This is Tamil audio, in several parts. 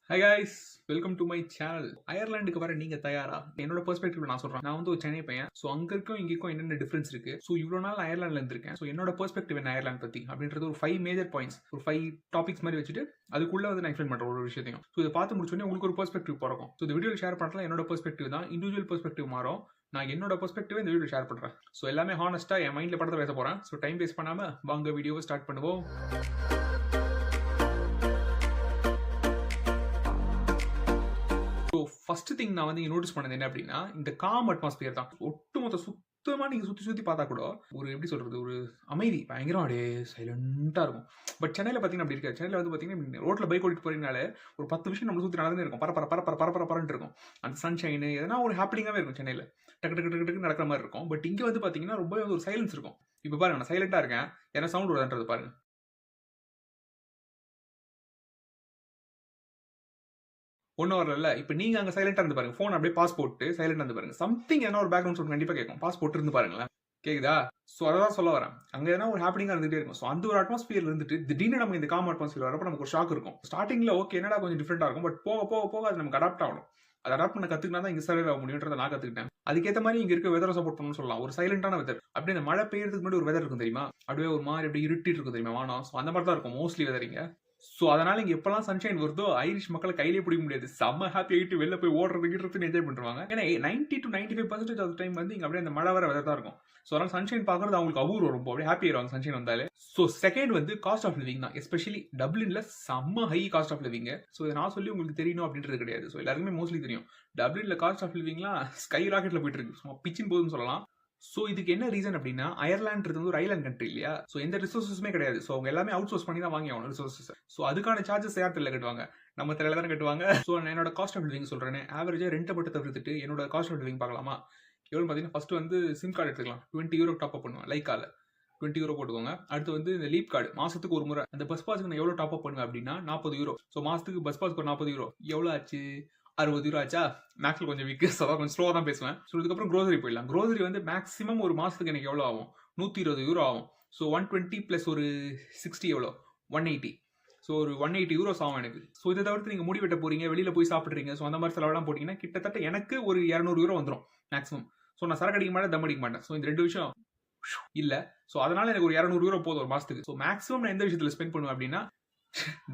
High guys, welcome to my channel. அயர்லாண்டுக்கு வர நீங்க தயாரா? என்னோட பெர்ஸ்பெக்டிவ் நான் சொல்றேன். நான் வந்து ஒரு சென்னை பையன். ஸோ அங்க இருக்கும் இங்கேக்கும் என்னென்ன டிஃபரன்ஸ் இருக்கு? ஸோ இவ்வளோ நாள் அயர்லாண்டில் இருந்திருக்கேன். ஸோ என்னோட பெர்ஸ்பெக்டிவ் என்ன அயர்லாந்து பத்தி அப்படின்றது ஒரு 5 மேஜர் பாயிண்ட்ஸ், ஒரு 5 டாபிக்ஸ் மாதிரி வச்சுட்டு அதுக்குள்ள வந்து நான் எக்ஸ்பிளைன் பண்றேன் ஒரு விஷயத்தையும். ஸோ இதை பார்த்து முடிச்சோடனே உங்களுக்கு ஒரு பெர்ஸ்பெக்டிவ் பிறக்கும். ஸோ இந்த வீடியோ ஷேர் பண்ணலாம் என்னோட பெர்ஸ்பெக்டிவ் தான். இண்டிவிஜுவல் பெர்ஸ்பெக்டிவ் மாறும். நான் என்னோட பெர்ஸ்பெக்டிவ் இந்த வீடியோ ஷேர் பண்றேன். ஸோ எல்லாமே ஹானஸ்டா என் மைண்ட்ல படத்தை பேச போறேன். ஸோ டைம் வேஸ்ட் பண்ணாம வாங்க வீடியோவை ஸ்டார்ட் பண்ணுவோம். ஃபர்ஸ்ட் திங் நான் வந்து நோட்டீஸ் பண்ணது என்ன அப்படின்னா, இந்த காம் அட்மாஸ்பியர் தான். ஒட்டுமொத்த சுத்தமா நீங்க சுத்தி பார்த்தா கூட ஒரு எப்படி சொல்றது, ஒரு அமைதி பயங்கரம், அப்படியே சைலண்டா இருக்கும். பட் சென்னையில பாத்தீங்கன்னா அப்படி இருக்காது. சென்னையில வந்து பாத்தீங்கன்னா ரோட்ல பைக் ஓட்டிட்டு போறீங்கனாலே ஒரு 10 விஷயம் நம்ம சுத்தி நடந்துட்டே இருக்கும். பரபரன்னு இருக்கும். அந்த சன்ஷைன் எதனா ஒரு ஹாப்பினிங்காவே இருக்கும் சென்னையில. டக்கு டக்கு டக்கு டக்கு நடக்கிற மாதிரி இருக்கும். பட் இங்க வந்து பாத்தீங்கன்னா ரொம்ப ஒரு சைலன்ஸ் இருக்கும். இப்ப பாருங்க, நான் சைலண்டா இருக்கேன், ஏன்னா சவுண்ட் வருதுன்றது பாருங்க. ஒன்றும் வரல. இப்போ நீங்க அங்க சைலண்டா இருந்து பாருங்க. ஃபோன் அப்படியே பாஸ் போட்டு சைலண்டா இருந்து பாருங்க. சம்திங் ஏன்னா ஒரு பேக்ரவுண்ட் சவுண்ட் கண்டிப்பா கேட்கும். பாஸ் போட்டு இருந்து பாருங்களேன். கேக்குதா? ஸோ அதான் சொல்ல வரேன். அங்க எதனா ஒரு ஹாப்பினிங்கா இருந்துட்டே இருக்கும். ஸோ அந்த ஒரு அட்மாஸ்பியர் இருந்துட்டு திடீர்னு நம்ம இந்த காம் அட்மாஸ்பியர் வரப்ப நமக்கு ஒரு ஷாக் இருக்கும். ஸ்டார்டிங்ல ஓகே என்னடா கொஞ்சம் டிஃப்ரெண்டா இருக்கும். பட் போக போக போக அது நமக்கு அடாப்ட் ஆகணும். அதை அடாப்ட் பண்ண கத்துக்கினா தான் இங்க சர்வே ஆக முடியும்ன்றதை நான் கத்துக்கிட்டேன். அதுக்கேற்ற மாதிரி இங்க இருக்க வெதரை சப்போர்ட் பண்ணணும்னு சொல்லலாம். ஒரு சைலண்டான வெதர். அப்படியே அந்த மழை பெய்யறதுக்கு முன்னாடி ஒரு வெதர் இருக்கும் தெரியுமா? அப்படியே ஒரு மாதிரி அப்படியே இருட்டிட்டு இருக்கும் தெரியுமா வானம். ஸோ அந்த மாதிரி தான் இருக்கும் மோஸ்ட்லி வெதர் இங்க. ஸோ அதனால இங்க எப்பெல்லாம் சன்ஷைன் வருதோ ஐரிஷ் மக்களை கையிலே பிடிக்க முடியாது. செம்ம ஹாப்பி ஆகிட்டு வெளில போய் ஓடுறதுக்கு என்ஜாய் பண்ணுவாங்க. ஏன்னா 90 to 95% ஆஃப் டைம் வந்து இங்க அப்படியே அந்த மழை வர வெதர் தான் இருக்கும். ஸோ அதனால சன்ஷைன் பார்க்கறது அவங்களுக்கு அபூர்வம், ரொம்ப அப்படியே ஹாப்பி ஆயிடுவாங்க சன்ஷைன் வந்தாலே. ஸோ செகண்ட் வந்து காஸ்ட் ஆஃப் லிவிங் தான். எஸ்பெஷலி டப்ளின்ல செம்ம high cost of living. So இதை நான் சொல்லி உங்களுக்கு தெரியணும் அப்படின்றது கிடையாது. ஸோ எல்லாருக்குமே மோஸ்ட்லி தெரியும். டப்ளின்ல காஸ்ட் ஆஃப் லிவிங்லாம் ஸ்கை ராக்கெட்ல போயிட்டு இருக்கு. சும்மா பிச்சின் போதுன்னு சொல்லலாம். ஸோ இதுக்கு என்ன ரீசன் அப்படின்னா, அயர்லான்ட்றது வந்து ஒரு ஐலாண்ட் கண்ட்ரி இல்லையா? ஸோ எந்த ரிசோர்ஸஸுமே கிடையாது. ஸோ அவங்க எல்லாமே அவுட் சோர்ஸ் பண்ணி தான் வாங்கி ஆகணும் ரிசோர்ஸஸ். ஸோ அதுக்கான சார்ஜஸ் யார் தெரியல கட்டுவாங்க, நம்ம தெரியல தானே கட்டுவாங்க. ஸோ நான் என்னோட காஸ்ட் ஆஃப் லிவிங் சொல்றேன். ஆவரேஜா ரெண்டை மட்டும் தவிர்த்துட்டு என்னோட காஸ்ட் ஆஃப் லிவிங் பார்க்கலாமா? எவ்வளோ பார்த்தீங்கன்னா, ஃபர்ஸ்ட் வந்து சிம் கார்டு எடுத்துக்கலாம். 20 euro டாப் அப் பண்ணுவேன் லைக்கால. 20 euro போட்டுக்கோங்க. அடுத்து வந்து இந்த லீப் கார்டு மாசத்துக்கு ஒரு முறை. அந்த பஸ் பாஸ்க்கு நான் எவ்வளோ டாப் அப் பண்ணுவேன் அப்படின்னா 40 euro. ஸோ மாசத்துக்கு பஸ் பாஸ்க்கு ஒரு 40 euro. எவ்வளோ ஆச்சு? 60 euro ஆச்சா? மேக்ஸ்ல கொஞ்சம் வீக், கொஞ்சம் ஸ்லோவா தான் பேசுவேன். ஸோ இதுக்கப்புறம் க்ரோசரி போயிடலாம். க்ரோசரி வந்து மேக்ஸிமம் ஒரு மாசத்துக்கு எனக்கு எவ்வளோ ஆகும்? 120 euro ஆகும். ஸோ 120 பிளஸ் ஒரு 60 எவ்வளோ? 180. ஸோ ஒரு 180 euros ஆகும் எனக்கு. ஸோ இதை தவிர்த்து நீங்க முடி வெட்ட போறீங்க, வெளியில போய் சாப்பிடுறீங்க, ஸோ அந்த மாதிரி செலவெல்லாம் போட்டீங்கன்னா கிட்டத்தட்ட எனக்கு ஒரு 200 euro வந்துடும் மேக்ஸிமம். ஸோ நான் சரக்கு அடிக்க மாட்டேன், தம் அடிக்க மாட்டேன். ஸோ இந்த ரெண்டு விஷயம் இல்ல. ஸோ அதனால எனக்கு ஒரு 200 euro போதும் ஒரு மாசத்துக்கு. ஸோ மேக்ஸிமம் நான் எந்த விஷயத்துல ஸ்பெண்ட் பண்ணுவேன் அப்படின்னா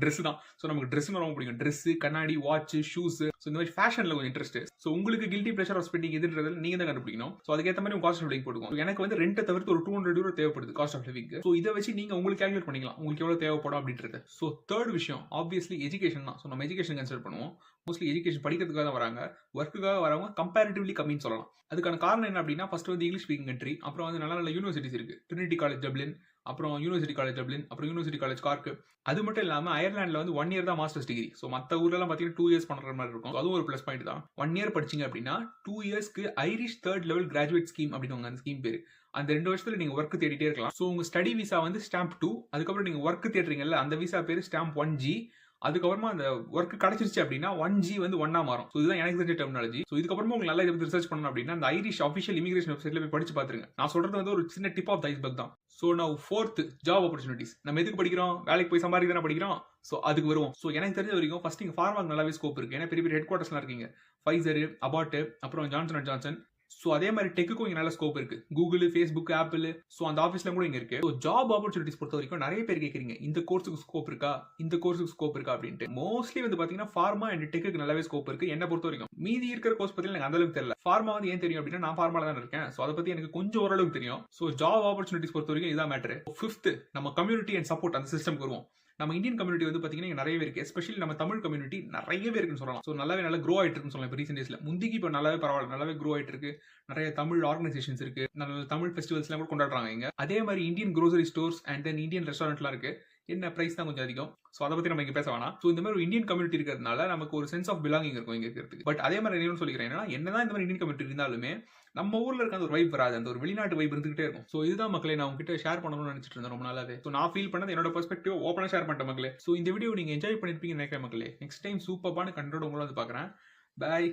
ட்ரெஸ் தான். ஸோ நமக்கு ட்ரெஸ் ரொம்ப பிடிக்கும். ட்ரெஸ், கண்ணாடி, வாட்ச், ஷூஸ், ஸோ இந்த மாதிரி ஃபேஷன்ல கொஞ்சம் இன்ட்ரெஸ்ட். ஸோ உங்களுக்கு கில்ட்டி பிளஷர் ஆஃப் ஸ்பெண்டிங் எதுன்றது நீங்க தான் கண்டுபிடிக்கணும். ஸோ அதுக்கேற்ற மாதிரி உங்க காஸ்ட் ஆஃப் லிவிங் போட்டுக்கும். எனக்கு வந்து ரெண்டை தவிர்த்து ஒரு 200 euro தேவைப்படுது காஸ்ட் ஆஃப் லிவிங். ஸோ இதை வச்சு நீங்க உங்களுக்கு கால்குலேட் பண்ணிக்கலாம் உங்களுக்கு எவ்வளவு தேவைப்படும் அப்படின்றது. ஸோ தேர்ட் விஷயம் ஆப்வியஸ்லி எஜுகேஷன் தான். ஸோ நம்ம எஜுகேஷன் கன்சிடர் பண்ணுவோம். மோஸ்ட்லி எஜுகேஷன் படிக்கிறதுக்காக தான் வராங்க. ஒர்க்குக்காக வரவங்க கம்பேரிட்டிவ்லி கம்மின்னு சொல்லலாம். அதுக்கான காரணம் என்ன அப்படின்னா, ஃபர்ஸ்ட் வந்து இங்கிலீஷ் ஸ்பீக்கிங் கண்ட்ரி. அப்புறம் வந்து நல்ல நல்ல யூனிவர்சிட்டிஸ் இருக்கு. ட்ரினிட்டி காலேஜ் டப்ளின், அப்புறம் யூனிவர்சிட்டி காலேஜ் டப்ளின், அப்புறம் யூனிவர்சிட்டி காலேஜ் கார்க். அது மட்டும் இல்லாம அயர்லாண்ட்ல வந்து 1 year தான் மாஸ்டர்ஸ் டிகிரி. ஸோ மற்ற ஊர்லாம் பார்த்தீங்கன்னா 2 years பண்ற மாதிரி இருக்கும். அதுவும் ஒரு பிளஸ் பாயிண்ட் தான். 1 year படிச்சீங்க அப்படின்னா 2 yearsக்கு Irish third level graduate scheme அப்படின்னு அந்த ஸ்கீம் பேரு. அந்த 2 வருஷத்துல நீங்க ஒர்க் தேடிட்டே இருக்கலாம். ஸோ உங்க ஸ்டடி விசா வந்து ஸ்டாம்ப் 2. அதுக்கப்புறம் நீங்க ஒர்க் தேடுறீங்கல்ல, அந்த விசா பேரு ஸ்டாம்ப் 1G. அதுக்கப்புறமா அந்த ஒர்க் கிடைச்சிருச்சு அப்படின்னா 1G வந்து 1 மாறும். ஸோ இதுதான் எனக்கு தெரிஞ்ச டெர்மினாலஜி. ஸோ இதுக்கப்புறமா உங்களுக்கு நல்லா இதை பத்தி ரிசர்ச் பண்ணணும் அப்படின்னா அந்த ஐரிஷ் அஃபிஷியல் இமிகிரேஷன் வெப்சைட்ல போய் படிச்சு பாத்துருங்க. நான் சொல்றது வந்து ஒரு சின்ன டிப் ஆஃப் த ஐஸ்பர்க் தான். ஸோ நான் ஃபோர்த் ஜாப் ஆப்பர்ச்சுனிட்டிஸ். நம்ம எதுக்கு படிக்கிறோம்? வேலைக்கு போய் சம்பாதிக்க தானே படிக்கிறோம். ஸோ அதுக்கு வருவோம். ஸோ எனக்கு தெரிஞ்ச வரைக்கும் ஃபர்ஸ்ட் இங்க ஃபார்மாக்கு நல்லாவே ஸ்கோப் இருக்கு. ஏன்னா பெரிய பெரிய ஹெட் குவார்டர்ஸ்லாம் இருக்கீங்க. ஃபைசர், அபாட், அப்புறம் ஜான்சன் அண்ட் ஜான்சன். ஸோ அதே மாதிரி டெக்குக்கும் இங்க நல்ல ஸ்கோப் இருக்கு. கூகுள், ஃபேஸ்புக், ஆப்பிள், ஸோ அந்த ஆஃபீஸ்ல கூட இங்க இருக்கு. ஸோ ஜாப் ஆப்பர்ச்சுனிட்டிஸ் பொறுத்த வரைக்கும் நிறைய பேர் கேட்குறீங்க, இந்த கோர்ஸுக்கு ஸ்கோப் இருக்கா, இந்த கோர்ஸுக்கு ஸ்கோப் இருக்கா அப்படின்ட்டு. மோஸ்ட்லி வந்து பாத்தீங்கன்னா ஃபார்மா அண்ட் டெக்குக்கு நல்லாவே ஸ்கோப் இருக்கு என்ன பொறுத்த வரைக்கும். மீதி இருக்கிற கோர்ஸ் பத்தி எனக்கு அந்த அளவுக்கு தெரியல. ஃபார்மா வந்து ஏன் தெரியும் அப்படின்னா நான் ஃபார்மால தான் இருக்கேன். ஸோ அதை பத்தி எனக்கு கொஞ்சம் ஓரளவுக்கு தெரியும். ஸோ ஜாப் ஆப்பர்ச்சுனிட்டிஸ் பொறுத்த வரைக்கும் இதான் மேட்டர். ஃபிஃப்த், நம்ம கம்யூனிட்டி அண்ட் சப்போர்ட் அந்த சிஸ்டம்க்கு வருவோம். நம்ம இந்தியன் கம்யூனிட்டி வந்து பாத்தீங்கன்னா நிறையவே இருக்கு. எஸ்பெஷலி நம்ம தமிழ் கம்யூனிட்டி நிறையவே இருக்குன்னு சொல்லலாம். ஸோ நல்லாவே நல்லா க்ரோ ஆயிட்டு இருக்குன்னு சொல்லலாம். இப்போ ரீசென்ட் டேஸ்ல முந்திக்கு இப்போ நல்லாவே பரவாயில்ல, நல்லாவே க்ரோ ஆயிட்டு இருக்கு. நிறைய தமிழ் ஆர்கனைசேஷன்ஸ் இருக்கு. நல்ல தமிழ் ஃபெஸ்டிவல்ஸ்லாம் கூட கொண்டாடுறாங்க இங்க. அதே மாதிரி இந்தியன் க்ரோசரி ஸ்டோர்ஸ் அண்ட் தென் இந்தியன் ரெஸ்டாரண்ட்லாம் இருக்கு. என்ன பிரைஸ் தான் கொஞ்சம் அதிகம். ஸோ அதை பத்தி நம்ம இங்க பேச வேணாம். ஸோ இந்த மாதிரி ஒரு இந்தியன் கம்யூனிட்டி இருக்கிறதுனால நமக்கு ஒரு சென்ஸ் ஆஃப் பிலாங்கிங் இருக்கும் இங்க இருக்கிறதுக்கு. பட் அதே மாதிரி என்ன சொல்லிக்கிறேன், என்னதான் இந்த மாதிரி இந்தியன் கம்யூனிட்டி இருந்தாலுமே நம்ம ஊர்ல இருக்க அந்த ஒரு வைப் வராது. அந்த ஒரு வெளிநாட்டு வைப் இருந்துகிட்டே இருக்கும். ஸோ இதுதான் மக்களே நான் உங்ககிட்ட ஷேர் பண்ணணும்னு நினைச்சிட்டு இருந்தேன் ரொம்ப நாளாவே. ஸோ நான் ஃபீல் பண்ணது என்னோட பெர்ஸ்பெக்டிவ் ஓப்பனா ஷேர் பண்ணிட்ட மக்களே. ஸோ இந்த வீடியோ நீங்க என்ஜாய் பண்ணிருப்பீங்கன்னு நினைக்கிறேன் மக்களே. நெக்ஸ்ட் டைம் சூப்பரான கண்டோட உங்களை வந்து பாக்குறேன். பாய்.